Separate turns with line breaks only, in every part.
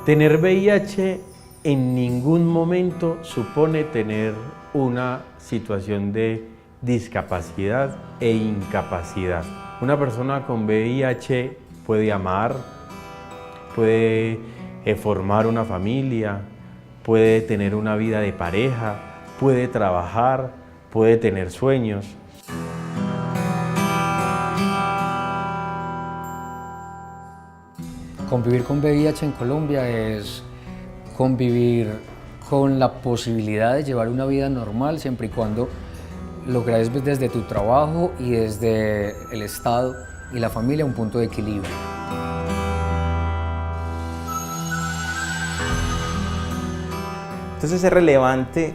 Tener VIH en ningún momento supone tener una situación de discapacidad e incapacidad. Una persona con VIH puede amar, puede formar una familia, puede tener una vida de pareja, puede trabajar, puede tener sueños.
Convivir con VIH en Colombia es convivir con la posibilidad de llevar una vida normal siempre y cuando logres desde tu trabajo y desde el Estado y la familia un punto de equilibrio.
Entonces es relevante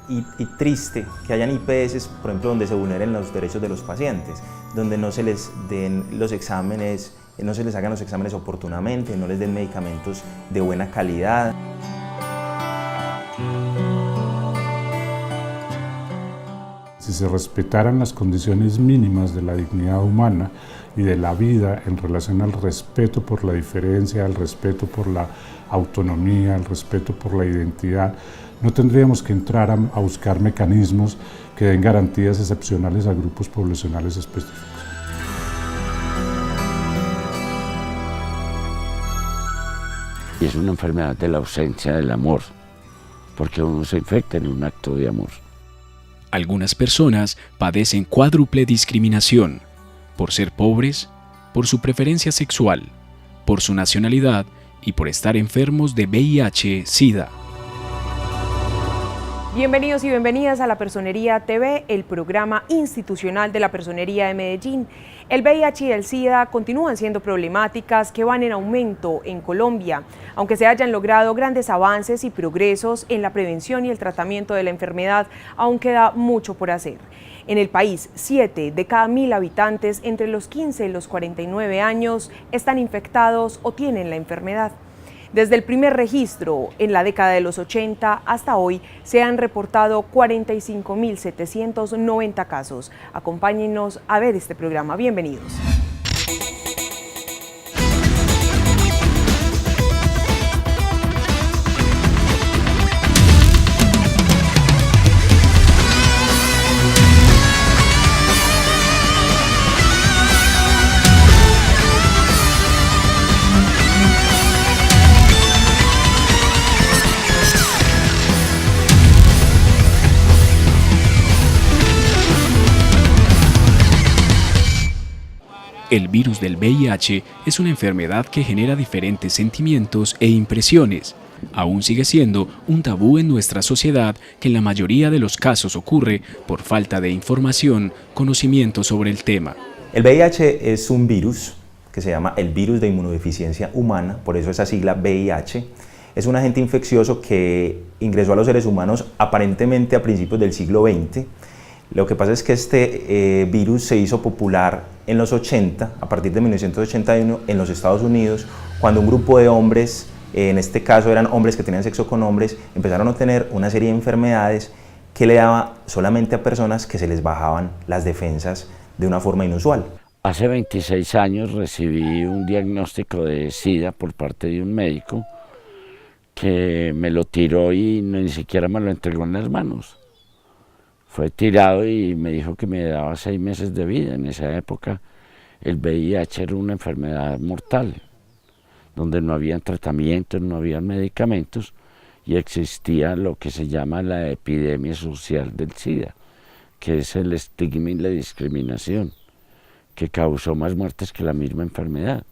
y triste que hayan IPS, por ejemplo, donde se vulneren los derechos de los pacientes, donde no se les den los exámenes, no se les hagan los exámenes oportunamente, no les den medicamentos de buena calidad.
Si se respetaran las condiciones mínimas de la dignidad humana y de la vida en relación al respeto por la diferencia, al respeto por la autonomía, al respeto por la identidad, no tendríamos que entrar a buscar mecanismos que den garantías excepcionales a grupos poblacionales específicos.
Y es una enfermedad de la ausencia del amor, porque uno se infecta en un acto de amor.
Algunas personas padecen cuádruple discriminación, por ser pobres, por su preferencia sexual, por su nacionalidad y por estar enfermos de VIH-Sida.
Bienvenidos y bienvenidas a La Personería TV, el programa institucional de la Personería de Medellín. El VIH y el SIDA continúan siendo problemáticas que van en aumento en Colombia, aunque se hayan logrado grandes avances y progresos en la prevención y el tratamiento de la enfermedad, aún queda mucho por hacer. En el país, 7 de cada 1000 habitantes entre los 15 y los 49 años están infectados o tienen la enfermedad. Desde el primer registro en la década de los 80 hasta hoy se han reportado 45.790 casos. Acompáñennos a ver este programa. Bienvenidos.
El virus del VIH es una enfermedad que genera diferentes sentimientos e impresiones. Aún sigue siendo un tabú en nuestra sociedad que en la mayoría de los casos ocurre por falta de información, conocimiento sobre el tema.
El VIH es un virus que se llama el virus de inmunodeficiencia humana, por eso esa sigla VIH. Es un agente infeccioso que ingresó a los seres humanos aparentemente a principios del siglo XX. Lo que pasa es que este virus se hizo popular en los 80, a partir de 1981, en los Estados Unidos, cuando un grupo de hombres, en este caso eran hombres que tenían sexo con hombres, empezaron a tener una serie de enfermedades que le daba solamente a personas que se les bajaban las defensas de una forma inusual.
Hace 26 años recibí un diagnóstico de SIDA por parte de un médico que me lo tiró y ni siquiera me lo entregó en las manos. Fue tirado y me dijo que me daba 6 meses de vida. En esa época el VIH era una enfermedad mortal, donde no había tratamientos, no había medicamentos y existía lo que se llama la epidemia social del SIDA, que es el estigma y la discriminación, que causó más muertes que la misma enfermedad.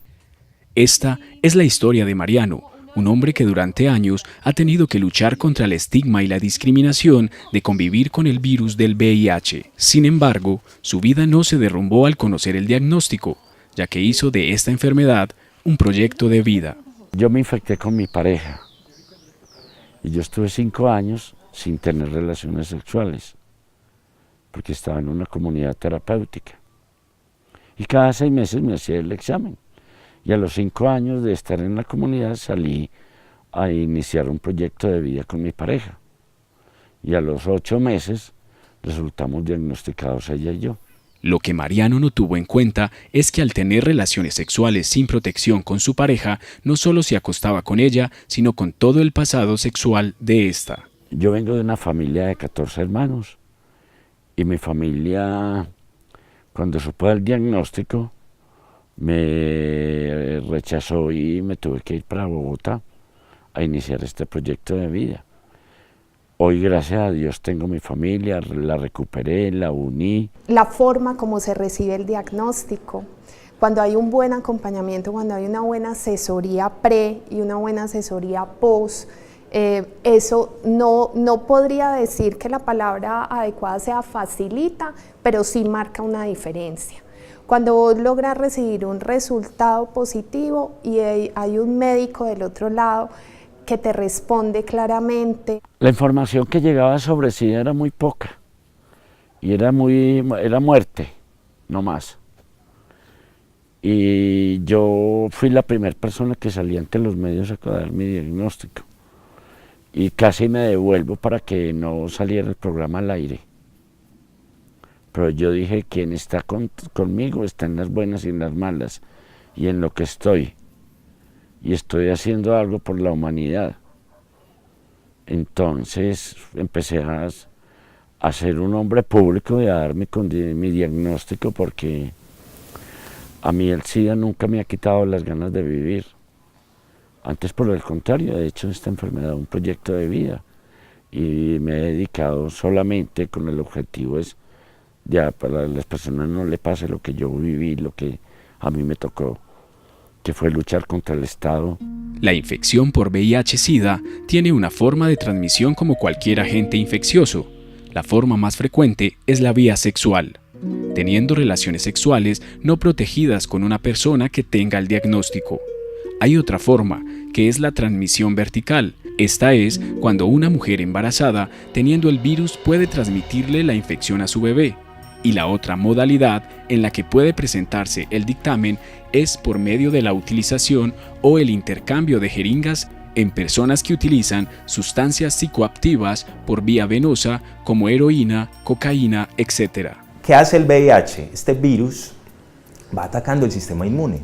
Esta es la historia de Mariano, un hombre que durante años ha tenido que luchar contra el estigma y la discriminación de convivir con el virus del VIH. Sin embargo, su vida no se derrumbó al conocer el diagnóstico, ya que hizo de esta enfermedad un proyecto de vida.
Yo me infecté con mi pareja y yo estuve 5 años sin tener relaciones sexuales, porque estaba en una comunidad terapéutica. Y cada 6 meses me hacía el examen. Y a los 5 años de estar en la comunidad salí a iniciar un proyecto de vida con mi pareja. Y a los 8 meses resultamos diagnosticados ella y yo.
Lo que Mariano no tuvo en cuenta es que al tener relaciones sexuales sin protección con su pareja, no solo se acostaba con ella, sino con todo el pasado sexual de esta.
Yo vengo de una familia de 14 hermanos y mi familia, cuando supo el diagnóstico, me rechazó y me tuve que ir para Bogotá a iniciar este proyecto de vida. Hoy, gracias a Dios, tengo mi familia, la recuperé, la uní.
La forma como se recibe el diagnóstico, cuando hay un buen acompañamiento, cuando hay una buena asesoría pre y una buena asesoría post, eso no podría decir que la palabra adecuada sea facilita, pero sí marca una diferencia. Cuando vos logras recibir un resultado positivo y hay un médico del otro lado que te responde claramente.
La información que llegaba sobre SIDA era muy poca y era muerte, no más. Y yo fui la primera persona que salí ante los medios a dar mi diagnóstico y casi me devuelvo para que no saliera el programa al aire. Pero yo dije, quien está conmigo está en las buenas y en las malas y en lo que estoy. Y estoy haciendo algo por la humanidad. Entonces empecé a ser un hombre público y a darme mi diagnóstico, porque a mí el SIDA nunca me ha quitado las ganas de vivir. Antes, por el contrario, he hecho esta enfermedad un proyecto de vida y me he dedicado solamente con el objetivo de para las personas no le pase lo que yo viví, lo que a mí me tocó, que fue luchar contra el Estado.
La infección por VIH-Sida tiene una forma de transmisión como cualquier agente infeccioso. La forma más frecuente es la vía sexual, teniendo relaciones sexuales no protegidas con una persona que tenga el diagnóstico. Hay otra forma, que es la transmisión vertical. Esta es cuando una mujer embarazada, teniendo el virus, puede transmitirle la infección a su bebé. Y la otra modalidad en la que puede presentarse el dictamen es por medio de la utilización o el intercambio de jeringas en personas que utilizan sustancias psicoactivas por vía venosa como heroína, cocaína, etc.
¿Qué hace el VIH? Este virus va atacando el sistema inmune.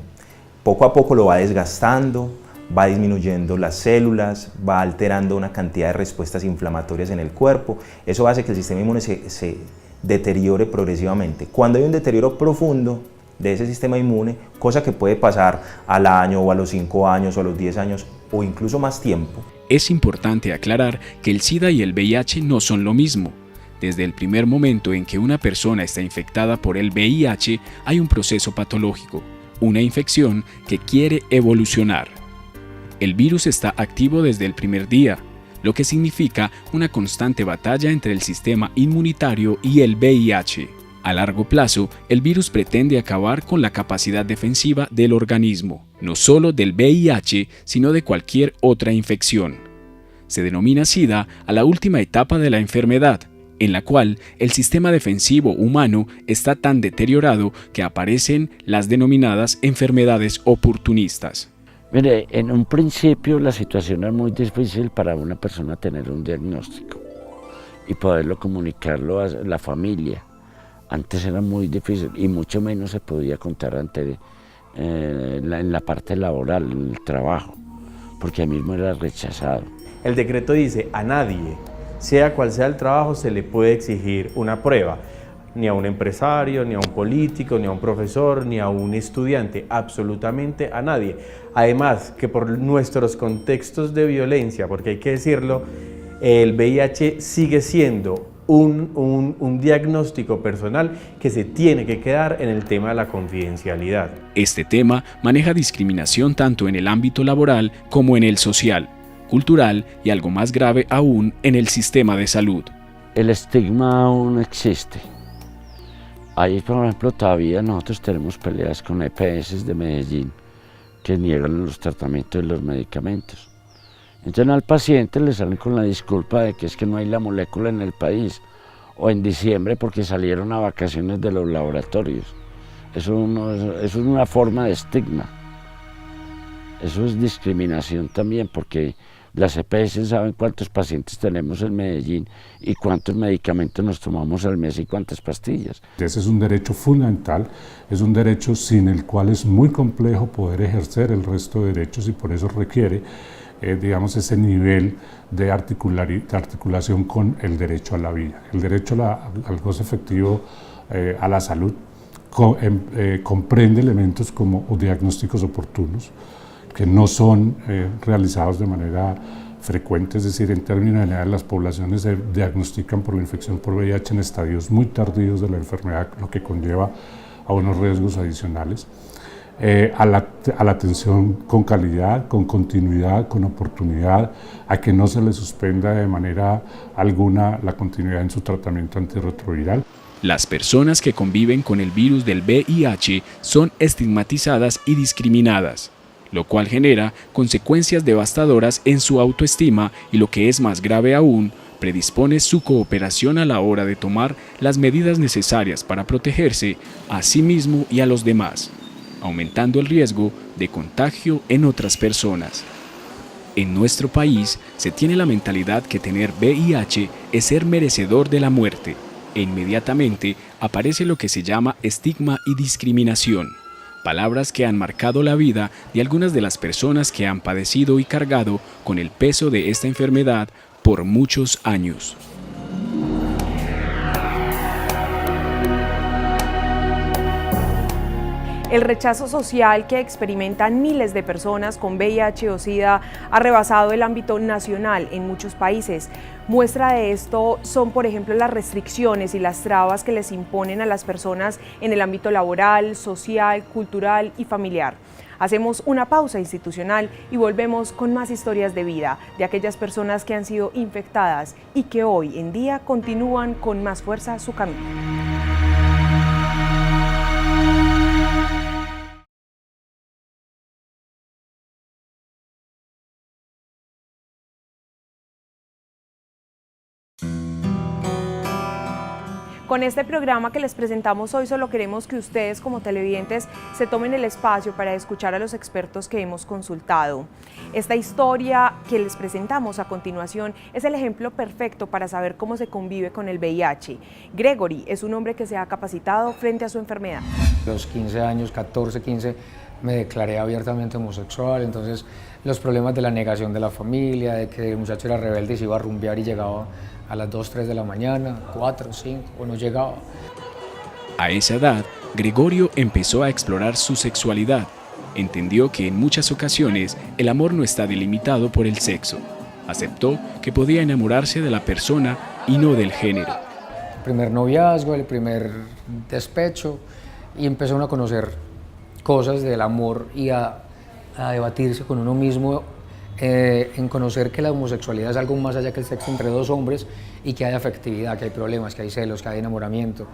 Poco a poco lo va desgastando, va disminuyendo las células, va alterando una cantidad de respuestas inflamatorias en el cuerpo. Eso hace que el sistema inmune se deteriore progresivamente. Cuando hay un deterioro profundo de ese sistema inmune, cosa que puede pasar al año o a los 5 años o a los 10 años o incluso más tiempo.
Es importante aclarar que el SIDA y el VIH no son lo mismo. Desde el primer momento en que una persona está infectada por el VIH, hay un proceso patológico, una infección que quiere evolucionar. El virus está activo desde el primer día, lo que significa una constante batalla entre el sistema inmunitario y el VIH. A largo plazo, el virus pretende acabar con la capacidad defensiva del organismo, no solo del VIH, sino de cualquier otra infección. Se denomina SIDA a la última etapa de la enfermedad, en la cual el sistema defensivo humano está tan deteriorado que aparecen las denominadas enfermedades oportunistas.
Mire, en un principio la situación era muy difícil para una persona tener un diagnóstico y poderlo comunicarlo a la familia. Antes era muy difícil y mucho menos se podía contar en la parte laboral, en el trabajo, porque a mí mismo era rechazado.
El decreto dice, a nadie, sea cual sea el trabajo, se le puede exigir una prueba. Ni a un empresario, ni a un político, ni a un profesor, ni a un estudiante, absolutamente a nadie. Además, que por nuestros contextos de violencia, porque hay que decirlo, el VIH sigue siendo un diagnóstico personal que se tiene que quedar en el tema de la confidencialidad.
Este tema maneja discriminación tanto en el ámbito laboral como en el social, cultural y algo más grave aún en el sistema de salud.
El estigma aún existe. Ahí, por ejemplo, todavía nosotros tenemos peleas con EPS de Medellín que niegan los tratamientos de los medicamentos. Entonces al paciente le salen con la disculpa de que es que no hay la molécula en el país, o en diciembre porque salieron a vacaciones de los laboratorios. Eso es una forma de estigma. Eso es discriminación también, porque Las EPS saben cuántos pacientes tenemos en Medellín y cuántos medicamentos nos tomamos al mes y cuántas pastillas.
Ese es un derecho fundamental, es un derecho sin el cual es muy complejo poder ejercer el resto de derechos y por eso requiere, digamos, ese nivel de articulación con el derecho a la vida. El derecho al goce efectivo a la salud comprende elementos como diagnósticos oportunos, que no son realizados de manera frecuente, es decir, en términos generales las poblaciones se diagnostican por la infección por VIH en estadios muy tardíos de la enfermedad, lo que conlleva a unos riesgos adicionales. A la atención con calidad, con continuidad, con oportunidad, a que no se le suspenda de manera alguna la continuidad en su tratamiento antirretroviral.
Las personas que conviven con el virus del VIH son estigmatizadas y discriminadas, lo cual genera consecuencias devastadoras en su autoestima y, lo que es más grave aún, predispone su cooperación a la hora de tomar las medidas necesarias para protegerse a sí mismo y a los demás, aumentando el riesgo de contagio en otras personas. En nuestro país se tiene la mentalidad que tener VIH es ser merecedor de la muerte, e inmediatamente aparece lo que se llama estigma y discriminación, palabras que han marcado la vida de algunas de las personas que han padecido y cargado con el peso de esta enfermedad por muchos años.
El rechazo social que experimentan miles de personas con VIH o SIDA ha rebasado el ámbito nacional en muchos países. Muestra de esto son, por ejemplo, las restricciones y las trabas que les imponen a las personas en el ámbito laboral, social, cultural y familiar. Hacemos una pausa institucional y volvemos con más historias de vida de aquellas personas que han sido infectadas y que hoy en día continúan con más fuerza su camino. Con este programa que les presentamos hoy, solo queremos que ustedes como televidentes se tomen el espacio para escuchar a los expertos que hemos consultado. Esta historia que les presentamos a continuación es el ejemplo perfecto para saber cómo se convive con el VIH. Gregory es un hombre que se ha capacitado frente a su enfermedad.
A los 15 años, 14, 15, me declaré abiertamente homosexual, entonces los problemas de la negación de la familia, de que el muchacho era rebelde y se iba a rumbear y llegaba a las 2, 3 de la mañana, 4, 5, o no llegaba.
A esa edad, Gregorio empezó a explorar su sexualidad. Entendió que en muchas ocasiones el amor no está delimitado por el sexo. Aceptó que podía enamorarse de la persona y no del género.
El primer noviazgo, el primer despecho, y empezó uno a conocer cosas del amor y a debatirse con uno mismo en conocer que la homosexualidad es algo más allá que el sexo entre dos hombres y que hay afectividad, que hay problemas, que hay celos, que hay enamoramiento,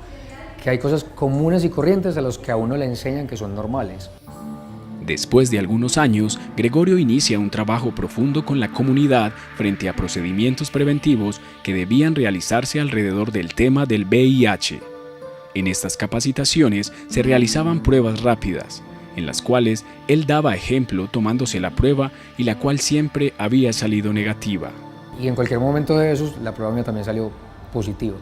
que hay cosas comunes y corrientes a los que a uno le enseñan que son normales.
Después de algunos años, Gregorio inicia un trabajo profundo con la comunidad frente a procedimientos preventivos que debían realizarse alrededor del tema del VIH. En estas capacitaciones se realizaban pruebas rápidas, en las cuales él daba ejemplo tomándose la prueba y la cual siempre había salido negativa.
Y en cualquier momento de esos, la prueba mía también salió positiva.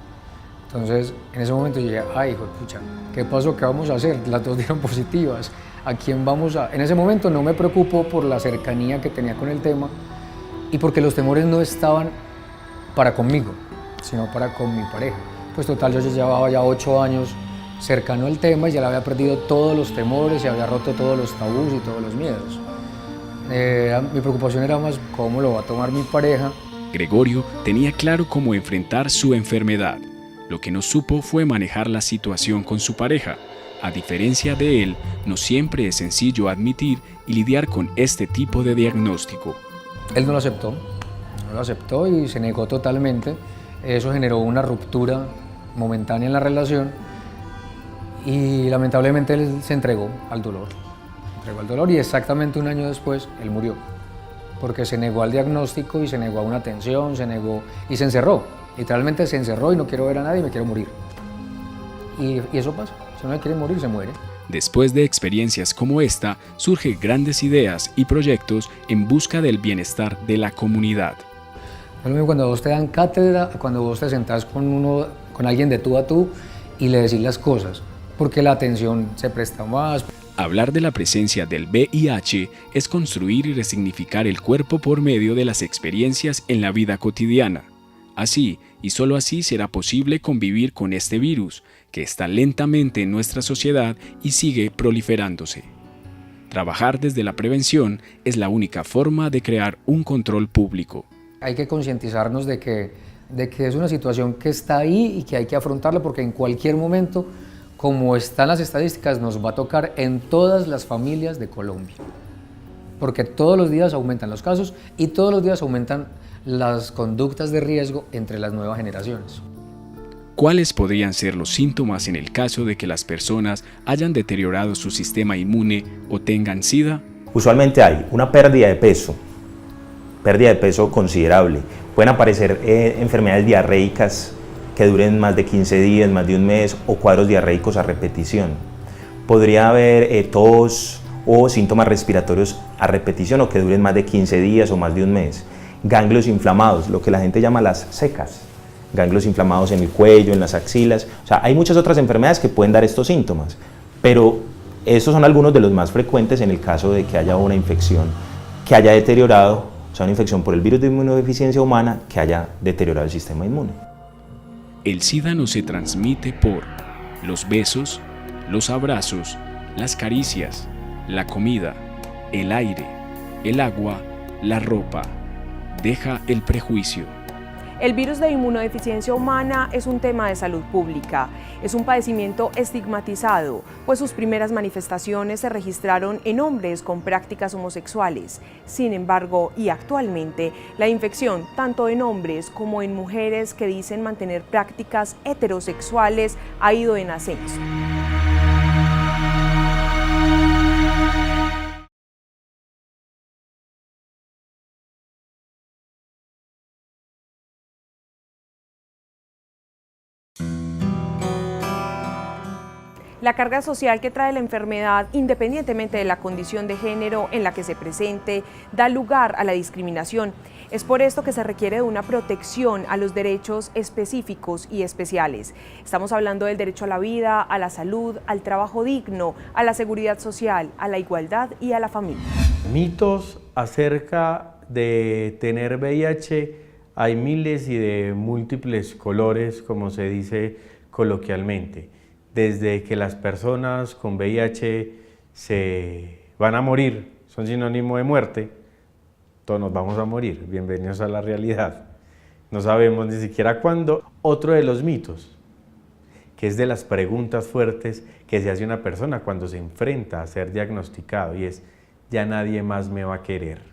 Entonces, en ese momento yo dije, ay, hijo de pucha, ¿qué pasó? ¿Qué vamos a hacer? Las dos dieron positivas. ¿A quién vamos a...? En ese momento no me preocupó por la cercanía que tenía con el tema y porque los temores no estaban para conmigo, sino para con mi pareja. Pues total, yo llevaba ya 8 años cercano al tema y ya le había perdido todos los temores y había roto todos los tabús y todos los miedos. Mi preocupación era más cómo lo va a tomar mi pareja.
Gregorio tenía claro cómo enfrentar su enfermedad. Lo que no supo fue manejar la situación con su pareja. A diferencia de él, no siempre es sencillo admitir y lidiar con este tipo de diagnóstico.
Él no lo aceptó y se negó totalmente. Eso generó una ruptura momentánea en la relación y lamentablemente él se entregó al dolor. Y exactamente un año después él murió porque se negó al diagnóstico y se negó a una atención, se negó y se encerró. Literalmente se encerró y no quiero ver a nadie, me quiero morir. Y eso pasa, si uno quiere morir, se muere.
Después de experiencias como esta, surgen grandes ideas y proyectos en busca del bienestar de la comunidad.
Cuando vos te dan cátedra, cuando vos te sentás con alguien de tú a tú y le decís las cosas, porque la atención se presta más.
Hablar de la presencia del VIH es construir y resignificar el cuerpo por medio de las experiencias en la vida cotidiana. Así, y solo así será posible convivir con este virus, que está lentamente en nuestra sociedad y sigue proliferándose. Trabajar desde la prevención es la única forma de crear un control público.
Hay que concientizarnos de que es una situación que está ahí y que hay que afrontarla, porque en cualquier momento, como están las estadísticas, nos va a tocar en todas las familias de Colombia. Porque todos los días aumentan los casos y todos los días aumentan las conductas de riesgo entre las nuevas generaciones.
¿Cuáles podrían ser los síntomas en el caso de que las personas hayan deteriorado su sistema inmune o tengan SIDA?
Usualmente hay una pérdida de peso considerable. Pueden aparecer enfermedades diarreicas que duren más de 15 días, más de un mes, o cuadros diarreicos a repetición. Podría haber tos o síntomas respiratorios a repetición o que duren más de 15 días o más de un mes. Ganglios inflamados, lo que la gente llama las secas. Ganglios inflamados en el cuello, en las axilas. O sea, hay muchas otras enfermedades que pueden dar estos síntomas, pero estos son algunos de los más frecuentes en el caso de que haya una infección que haya deteriorado, o sea, una infección por el virus de inmunodeficiencia humana que haya deteriorado el sistema inmune.
El SIDA no se transmite por los besos, los abrazos, las caricias, la comida, el aire, el agua, la ropa. Deja el prejuicio.
El virus de inmunodeficiencia humana es un tema de salud pública. Es un padecimiento estigmatizado, pues sus primeras manifestaciones se registraron en hombres con prácticas homosexuales. Sin embargo, y actualmente, la infección, tanto en hombres como en mujeres que dicen mantener prácticas heterosexuales, ha ido en ascenso. La carga social que trae la enfermedad, independientemente de la condición de género en la que se presente, da lugar a la discriminación. Es por esto que se requiere de una protección a los derechos específicos y especiales. Estamos hablando del derecho a la vida, a la salud, al trabajo digno, a la seguridad social, a la igualdad y a la familia.
Mitos acerca de tener VIH hay miles y de múltiples colores, como se dice coloquialmente. Desde que las personas con VIH se van a morir, son sinónimo de muerte, todos nos vamos a morir, bienvenidos a la realidad. No sabemos ni siquiera cuándo. Otro de los mitos, que es de las preguntas fuertes que se hace una persona cuando se enfrenta a ser diagnosticado, y es, ya nadie más me va a querer.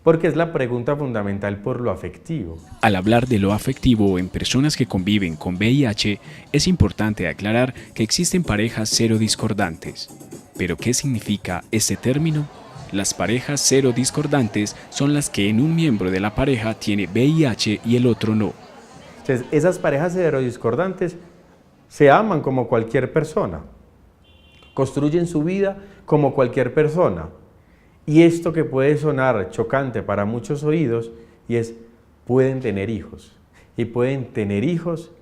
Porque es la pregunta fundamental por lo afectivo.
Al hablar de lo afectivo en personas que conviven con VIH, es importante aclarar que existen parejas serodiscordantes. ¿Pero qué significa este término? Las parejas serodiscordantes son las que en un miembro de la pareja tiene VIH y el otro no.
Entonces, esas parejas serodiscordantes se aman como cualquier persona, construyen su vida como cualquier persona. Y esto que puede sonar chocante para muchos oídos, y es, pueden tener hijos. Y pueden tener hijos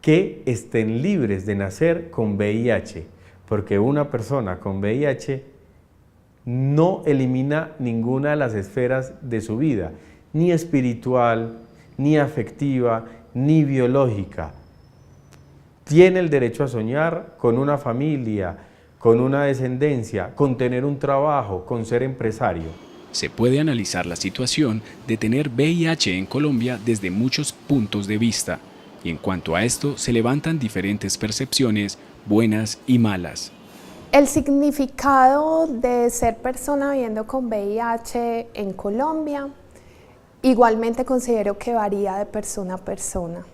que estén libres de nacer con VIH, porque una persona con VIH no elimina ninguna de las esferas de su vida, ni espiritual, ni afectiva, ni biológica. Tiene el derecho a soñar con una familia, con una descendencia, con tener un trabajo, con ser empresario.
Se puede analizar la situación de tener VIH en Colombia desde muchos puntos de vista, y en cuanto a esto se levantan diferentes percepciones, buenas y malas.
El significado de ser persona viviendo con VIH en Colombia, igualmente considero que varía de persona a persona.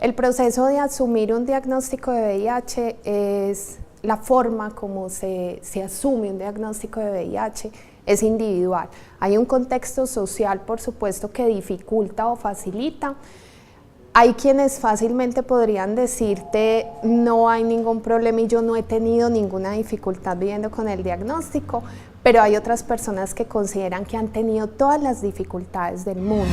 El proceso de asumir un diagnóstico de VIH es la forma como se asume un diagnóstico de VIH es individual. Hay un contexto social, por supuesto, que dificulta o facilita. Hay quienes fácilmente podrían decirte no hay ningún problema y yo no he tenido ninguna dificultad viviendo con el diagnóstico, pero hay otras personas que consideran que han tenido todas las dificultades del mundo.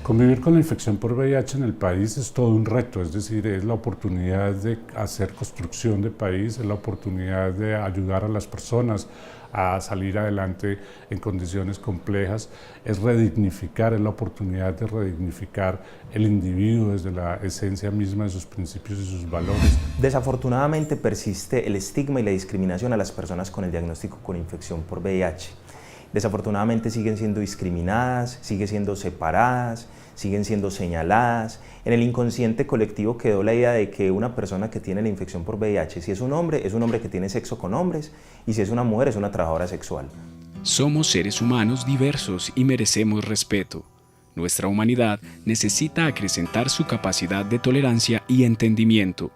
Convivir con la infección por VIH en el país es todo un reto, es decir, es la oportunidad de hacer construcción de país, es la oportunidad de ayudar a las personas a salir adelante en condiciones complejas, es redignificar, es la oportunidad de redignificar el individuo desde la esencia misma de sus principios y sus valores.
Desafortunadamente persiste el estigma y la discriminación a las personas con el diagnóstico con infección por VIH. Desafortunadamente siguen siendo discriminadas, siguen siendo separadas, siguen siendo señaladas. En el inconsciente colectivo quedó la idea de que una persona que tiene la infección por VIH, si es un hombre que tiene sexo con hombres, y si es una mujer, es una trabajadora sexual.
Somos seres humanos diversos y merecemos respeto. Nuestra humanidad necesita acrecentar su capacidad de tolerancia y entendimiento,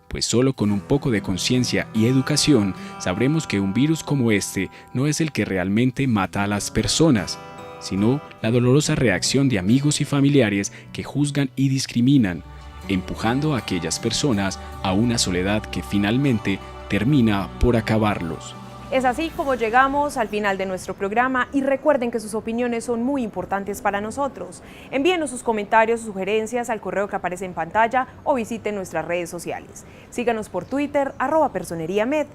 pues solo con un poco de conciencia y educación sabremos que un virus como este no es el que realmente mata a las personas, sino la dolorosa reacción de amigos y familiares que juzgan y discriminan, empujando a aquellas personas a una soledad que finalmente termina por acabarlos.
Es así como llegamos al final de nuestro programa y recuerden que sus opiniones son muy importantes para nosotros. Envíenos sus comentarios o sugerencias al correo que aparece en pantalla o visiten nuestras redes sociales. Síganos por Twitter, @personeriamed,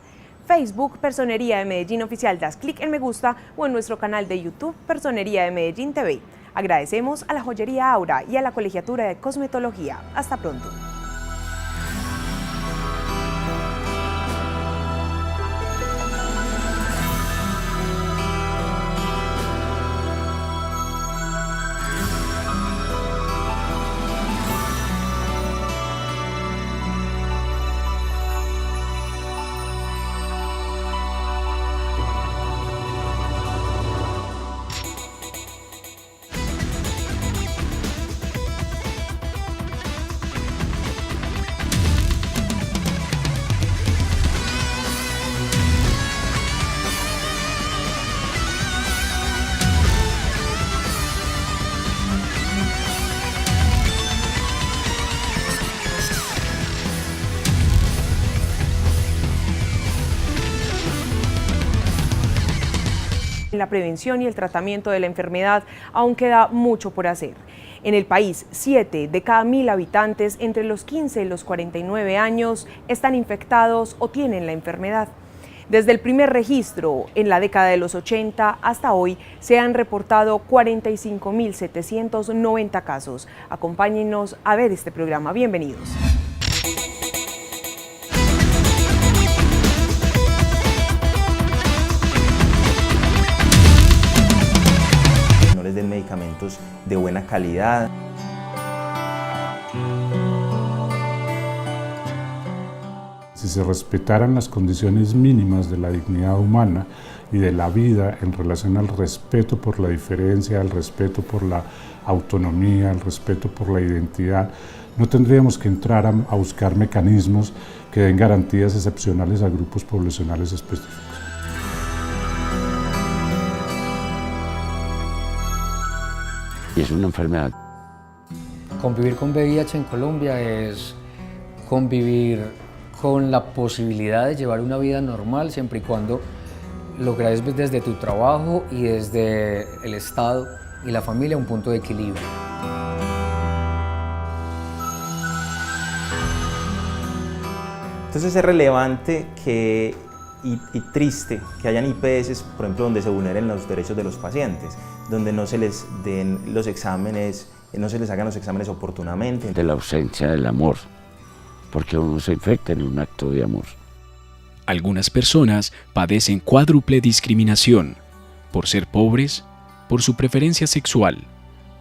Facebook, Personería de Medellín Oficial, das clic en me gusta o en nuestro canal de YouTube, Personería de Medellín TV. Agradecemos a la Joyería Aura y a la Colegiatura de Cosmetología. Hasta pronto. En la prevención y el tratamiento de la enfermedad aún queda mucho por hacer. En el país, 7 de cada 1000 habitantes entre los 15 y los 49 años están infectados o tienen la enfermedad. Desde el primer registro, en la década de los 80 hasta hoy, se han reportado 45.790 casos. Acompáñenos a ver este programa. Bienvenidos.
No les den medicamentos de buena calidad.
Si se respetaran las condiciones mínimas de la dignidad humana y de la vida en relación al respeto por la diferencia, al respeto por la autonomía, al respeto por la identidad, no tendríamos que entrar a buscar mecanismos que den garantías excepcionales a grupos poblacionales específicos.
Y es una enfermedad.
Convivir con VIH en Colombia es convivir con la posibilidad de llevar una vida normal siempre y cuando logres desde tu trabajo y desde el Estado y la familia un punto de equilibrio.
Entonces es relevante y triste que hayan IPS, por ejemplo, donde se vulneren los derechos de los pacientes, donde no se les den los exámenes, no se les hagan los exámenes oportunamente.
De la ausencia del amor, porque uno se infecta en un acto de amor.
Algunas personas padecen cuádruple discriminación por ser pobres, por su preferencia sexual,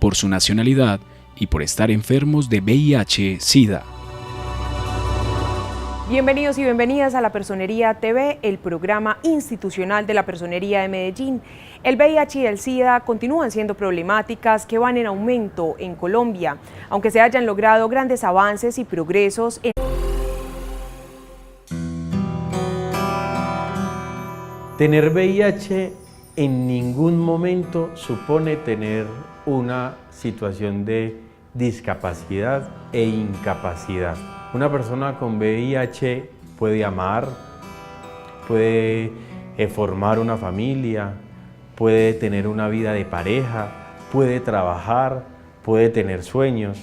por su nacionalidad y por estar enfermos de VIH-Sida.
Bienvenidos y bienvenidas a La Personería TV, el programa institucional de la Personería de Medellín. El VIH y el SIDA continúan siendo problemáticas que van en aumento en Colombia, aunque se hayan logrado grandes avances y progresos en...
Tener VIH en ningún momento supone tener una situación de discapacidad e incapacidad. Una persona con VIH puede amar, puede formar una familia, puede tener una vida de pareja, puede trabajar, puede tener sueños,